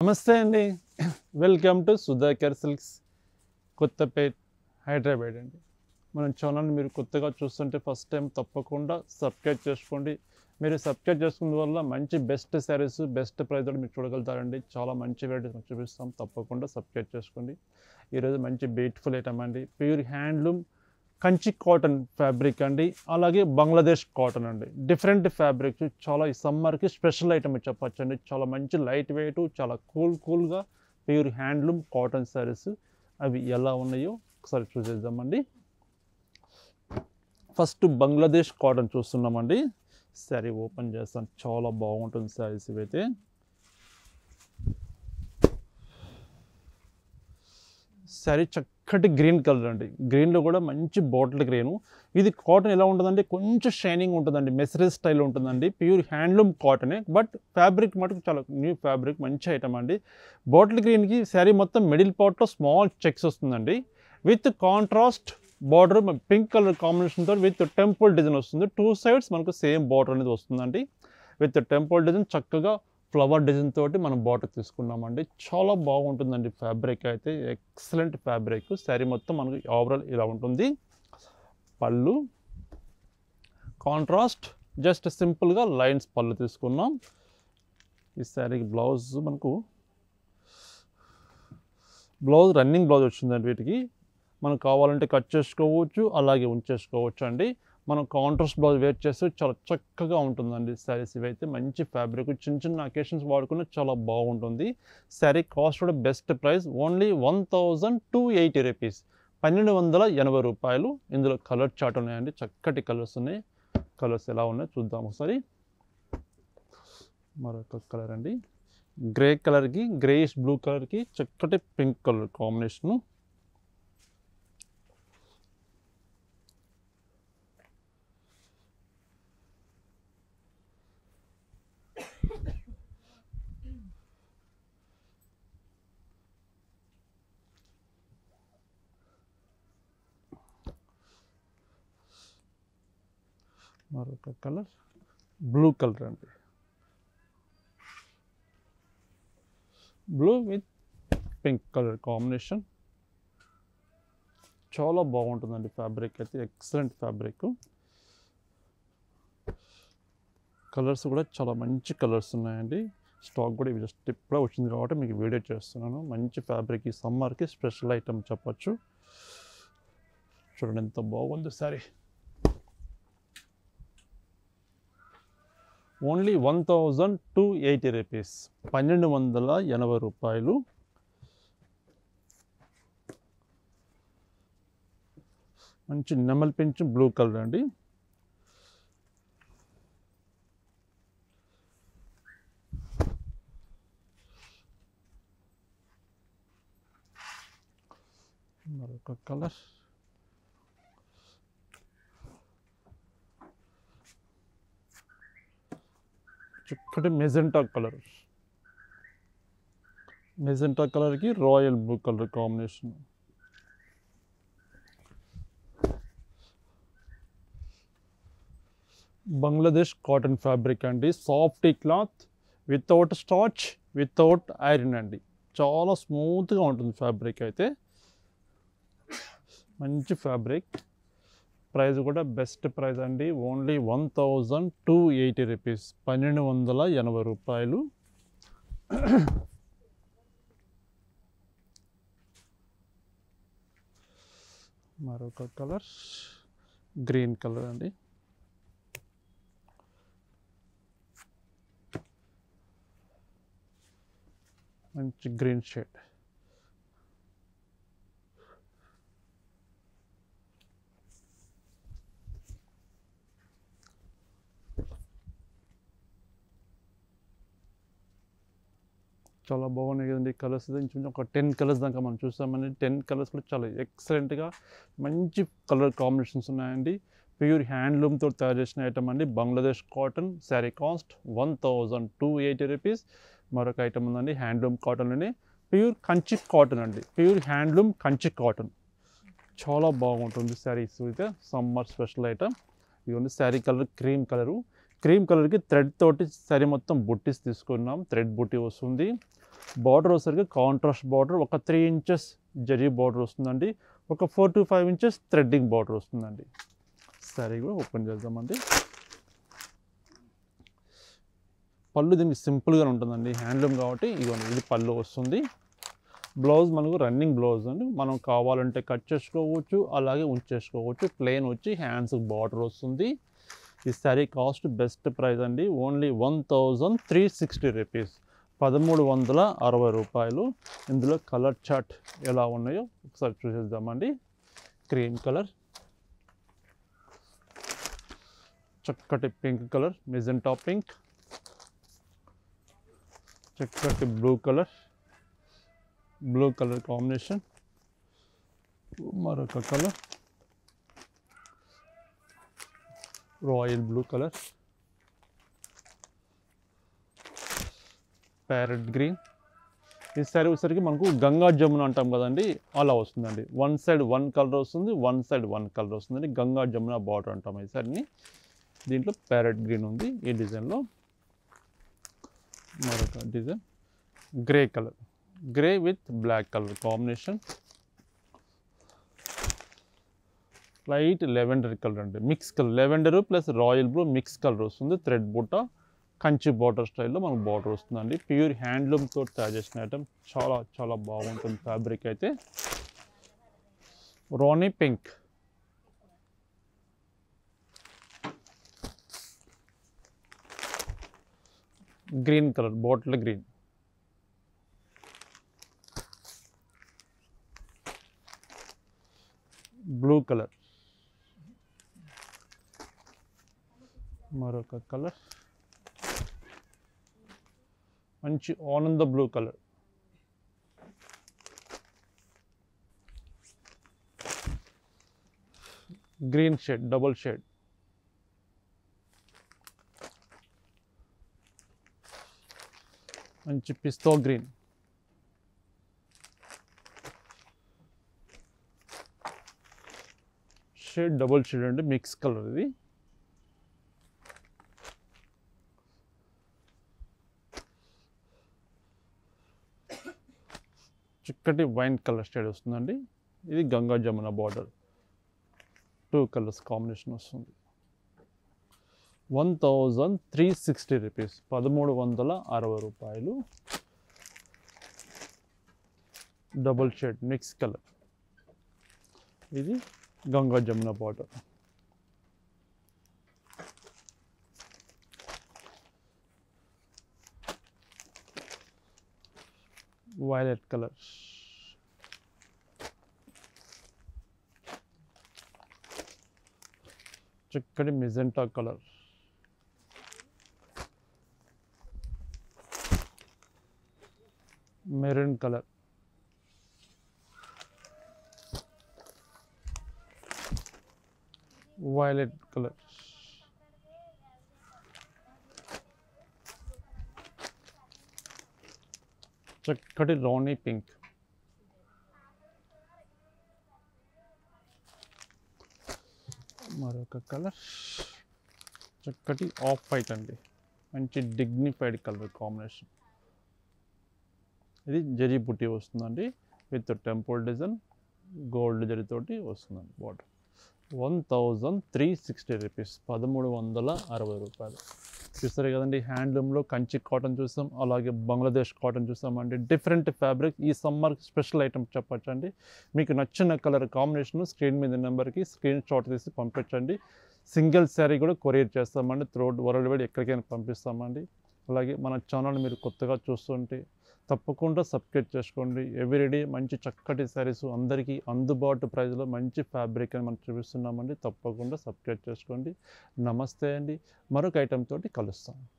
నమస్తే అండి. Welcome to Sudhakar silks Kothapet Hyderabad అండి. మన ఛానల్ మీరు కొత్తగా చూస్తుంటే ఫస్ట్ టైం తప్పకుండా సబ్స్క్రైబ్ చేసుకోండి. మీరు సబ్స్క్రైబ్ చేసుకున్న వల్ల మంచి బెస్ట్ శారీస్ బెస్ట్ ప్రైస్ మీరు చూడగలుగుతారండి. చాలా మంచి వెరైటీస్ చూపిస్తాం, తప్పకుండా సబ్స్క్రైబ్ చేసుకోండి. ఈరోజు మంచి బ్యూటిఫుల్ ఐటమ్ అండి, pure handloom Kanchi cotton fabric అండి, అలాగే బంగ్లాదేశ్ కాటన్ అండి. డిఫరెంట్ ఫ్యాబ్రిక్స్ చాలా ఈ సమ్మర్కి స్పెషల్ ఐటమ్ చెప్పచ్చు అండి. చాలా మంచి లైట్ వెయిట్, చాలా కూల్గా ప్యూర్ హ్యాండ్లూమ్ కాటన్ శారీస్ అవి ఎలా ఉన్నాయో ఒకసారి చూసేద్దామండి. ఫస్ట్ బంగ్లాదేశ్ కాటన్ చూస్తున్నామండి. శారీ ఓపెన్ చేస్తాను, చాలా బాగుంటుంది శారీస్ ఇవైతే. శారీ చక్కటి గ్రీన్ కలర్ అండి, గ్రీన్లో కూడా మంచి బాటిల్ గ్రీను. ఇది కాటన్ ఎలా ఉంటుందండి, కొంచెం షైనింగ్ ఉంటుందండి, మెసరేజ్ స్టైల్ ఉంటుందండి. ప్యూర్ హ్యాండ్లూమ్ కాటనే, బట్ ఫ్యాబ్రిక్ మటుకు చాలా న్యూ ఫ్యాబ్రిక్, మంచి ఐటమ్ అండి. బాటిల్ గ్రీన్కి శారీ మొత్తం మిడిల్ పార్ట్లో స్మాల్ చెక్స్ వస్తుందండి, with contrast border pink colour కాంబినేషన్తో విత్ టెంపుల్ డిజైన్ వస్తుంది. టూ సైడ్స్ మనకు సేమ్ బార్డర్ అనేది వస్తుందండి, విత్ టెంపుల్ డిజైన్. చక్కగా ఫ్లవర్ డిజైన్ తోటి మనం బార్డర్ తీసుకున్నామండి. చాలా బాగుంటుందండి ఫ్యాబ్రిక్ అయితే, ఎక్సలెంట్ ఫ్యాబ్రిక్. శారీ మొత్తం మనకు ఓవరాల్ ఇలా ఉంటుంది. పళ్ళు కాంట్రాస్ట్ జస్ట్ సింపుల్గా లైన్స్ పళ్ళు తీసుకున్నాం. ఈ శారీకి బ్లౌజ్ మనకు రన్నింగ్ బ్లౌజ్ వచ్చిందండి. వీటికి మనకు కావాలంటే కట్ చేసుకోవచ్చు, అలాగే ఉంచేసుకోవచ్చు అండి. మనం కాంట్రాస్ట్ బ్లౌజ్ వేర్ చేస్తే చాలా చక్కగా ఉంటుందండి శారీస్. ఇవైతే మంచి ఫ్యాబ్రిక్, చిన్న చిన్న అకేషన్స్ వాడుకున్న చాలా బాగుంటుంది. శారీ కాస్ట్ కూడా బెస్ట్ ప్రైస్, ఓన్లీ 1280 రూపీస్, 1280 రూపాయలు. ఇందులో కలర్ చార్ట్ ఉన్నాయండి, చక్కటి కలర్స్ ఉన్నాయి. కలర్స్ ఎలా ఉన్నాయో చూద్దాం ఒకసారి. మరొక కలర్ అండి, గ్రే కలర్కి గ్రేయిష్ బ్లూ కలర్కి చక్కటి పింక్ కలర్ కాంబినేషను. మరొక కలర్ బ్లూ కలర్ అండి, blue with pink colour combination. చాలా బాగుంటుందండి ఫ్యాబ్రిక్ అయితే, ఎక్సలెంట్ ఫ్యాబ్రిక్. కలర్స్ కూడా చాలా మంచి కలర్స్ ఉన్నాయండి. స్టాక్ కూడా ఇవి జస్ట్ ఇప్పుడే వచ్చింది కాబట్టి మీకు వీడియో చేస్తున్నాను. మంచి ఫ్యాబ్రిక్, ఈ సమ్మర్కి స్పెషల్ ఐటమ్ చెప్పచ్చు. చూడండి ఎంత బాగుంది సారీ. ఓన్లీ 1280 రూపీస్, 1280 రూపాయలు. మంచి నెమల్ పింఛ్ బ్లూ కలర్ అండి. మరొక కలర్ చక్కటి మెజెంటా కలర్, మెజెంటా కలర్కి royal blue colour combination. Bangladesh cotton fabric అండి, softy cloth, without starch, without iron అండి. చాలా స్మూత్గా ఉంటుంది ఫ్యాబ్రిక్ అయితే, మంచి ఫ్యాబ్రిక్. ప్రైస్ కూడా బెస్ట్ ప్రైస్ అండి, ఓన్లీ 1280 రూపీస్, 1280 రూపాయలు. మరొక కలర్ గ్రీన్ కలర్ అండి, మంచి గ్రీన్ షేడ్. చాలా బాగున్నాయి కదండి కలర్స్. ఇంచుమించు ఒక 10 కలర్స్ దాకా మనం చూస్తామండి. 10 కలర్స్ కూడా చాలా ఎక్సలెంట్గా మంచి కలర్ కాంబినేషన్స్ ఉన్నాయండి. ప్యూర్ హ్యాండ్లూమ్తో తయారు చేసిన ఐటమ్ అండి, Bangladesh cotton. Sari cost 1280 rupees. మరొక ఐటమ్ ఉందండి, హ్యాండ్లూమ్ కాటన్లోనే ప్యూర్ కంచి కాటన్ అండి, ప్యూర్ హ్యాండ్లూమ్ కంచి కాటన్. చాలా బాగుంటుంది శారీస్ అయితే, సమ్మర్ స్పెషల్ ఐటమ్. ఇవన్నీ sari colour cream colour, cream కలర్కి థ్రెడ్ తోటి శారీ మొత్తం బుట్టీస్ తీసుకున్నాం, థ్రెడ్ బుట్టి వస్తుంది. బార్డర్ వచ్చేసరికి కాంట్రాస్ట్ బార్డర్, ఒక 3 ఇంచెస్ జరీ బార్డర్ వస్తుందండి, ఒక 4 to 5 ఇంచెస్ థ్రెడ్డింగ్ బార్డర్ వస్తుందండి. సారీ కూడా ఓపెన్ చేద్దామండి. పళ్ళు దీనికి సింపుల్గా ఉంటుందండి, హ్యాండ్లూమ్ కాబట్టి ఇదిగోండి ఇది పళ్ళు వస్తుంది. బ్లౌజ్ మనకు రన్నింగ్ బ్లౌజ్ అండి, మనం కావాలంటే కట్ చేసుకోవచ్చు, అలాగే ఉంచేసుకోవచ్చు. ప్లెయిన్ వచ్చి హ్యాండ్స్కి బార్డర్ వస్తుంది. ఈ శారీ కాస్ట్ బెస్ట్ ప్రైస్ అండి, ఓన్లీ 1360 రూపీస్, 1360 రూపాయలు. ఇందులో కలర్ చార్ట్ ఎలా ఉన్నాయో ఒకసారి చూసేద్దామండి. క్రీమ్ కలర్, చక్కటి పింక్ కలర్, మెజెంటా పింక్, చక్కటి బ్లూ కలర్ కాంబినేషన్, మరొక colour royal blue colour, parrot green. ఈ సారీ వచ్చేసరికి మనకు గంగా జమున అంటాం కదండి, అలా వస్తుందండి. వన్ సైడ్ వన్ కలర్ వస్తుంది, వన్ సైడ్ వన్ కలర్ వస్తుందండి. గంగా జమున బార్డర్ అంటాం ఈ సారీని. దీంట్లో ప్యారెట్ గ్రీన్ ఉంది ఈ డిజైన్లో. మరొక design grey colour, grey with black colour combination. Light lavender colour అండి, mix colour, lavender plus royal blue mix colour వస్తుంది. థ్రెడ్ బుట్ట కంచి బార్డర్ స్టైల్లో మనకు బార్డర్ వస్తుందండి. ప్యూర్ హ్యాండ్లూమ్తో తయారు చేసిన ఐటమ్, చాలా చాలా బాగుంటుంది ఫ్యాబ్రిక్ అయితే. రాణి pink, green colour, bottle green, blue colour, మరొక కలర్ మంచి ఆనంద blue colour, green shade, double shade, మంచి పిస్తా గ్రీన్, షేడ్ డబుల్ షేడ్ అండి, మిక్స్ కలర్ ఇది. చిక్కటి వైన్ కలర్ షేడ్ వస్తుందండి. ఇది Ganga Jamuna border, 2 colours combination వస్తుంది. 1360 రూపీస్, 1360 రూపాయలు. డబుల్ షేడ్ మిక్స్ కలర్, ఇది Ganga Jamuna border. Violet colour, చిక్కటి magenta colour, maroon colour, violet colour, చక్కటి రాణి పింక్, మరొక కలర్ చక్కటి ఆఫ్ వైట్ అండి, మంచి డిగ్నిఫైడ్ కలర్ కాంబినేషన్. ఇది జరీ బుట్టి వస్తుందండి, విత్ టెంపుల్ డిజైన్, గోల్డ్ జరీతోటి వస్తుందండి బార్డర్. 1360 రూపీస్, 1360 రూపాయలు. చూస్తారు కదండి, హ్యాండ్లూమ్లో కంచి కాటన్ చూసాం, అలాగే బంగ్లాదేశ్ కాటన్ చూసామండి. డిఫరెంట్ ఫ్యాబ్రిక్, ఈ సమ్మర్ స్పెషల్ ఐటమ్ చెప్పచ్చండి. మీకు నచ్చిన కలర్ కాంబినేషన్ స్క్రీన్ మీద నెంబర్కి స్క్రీన్ షాట్ తీసి పంపించండి. సింగిల్ శారీ కూడా కొరియర్ చేస్తామండి, త్రూఅవుట్ వరల్డ్ వైడ్ ఎక్కడికైనా పంపిస్తామండి. అలాగే మన ఛానల్ మీరు కొత్తగా చూస్తుంటే తప్పకుండా సబ్స్క్రైబ్ చేసుకోండి. ఎవ్రీడే మంచి చక్కటి శారీస్ అందరికీ అందుబాటు ప్రైస్లో మంచి ఫ్యాబ్రిక్ అని మనం చూపిస్తున్నామండి. తప్పకుండా సబ్స్క్రైబ్ చేసుకోండి. నమస్తే అండి, మరొక ఐటెం తోటి కలుస్తాం.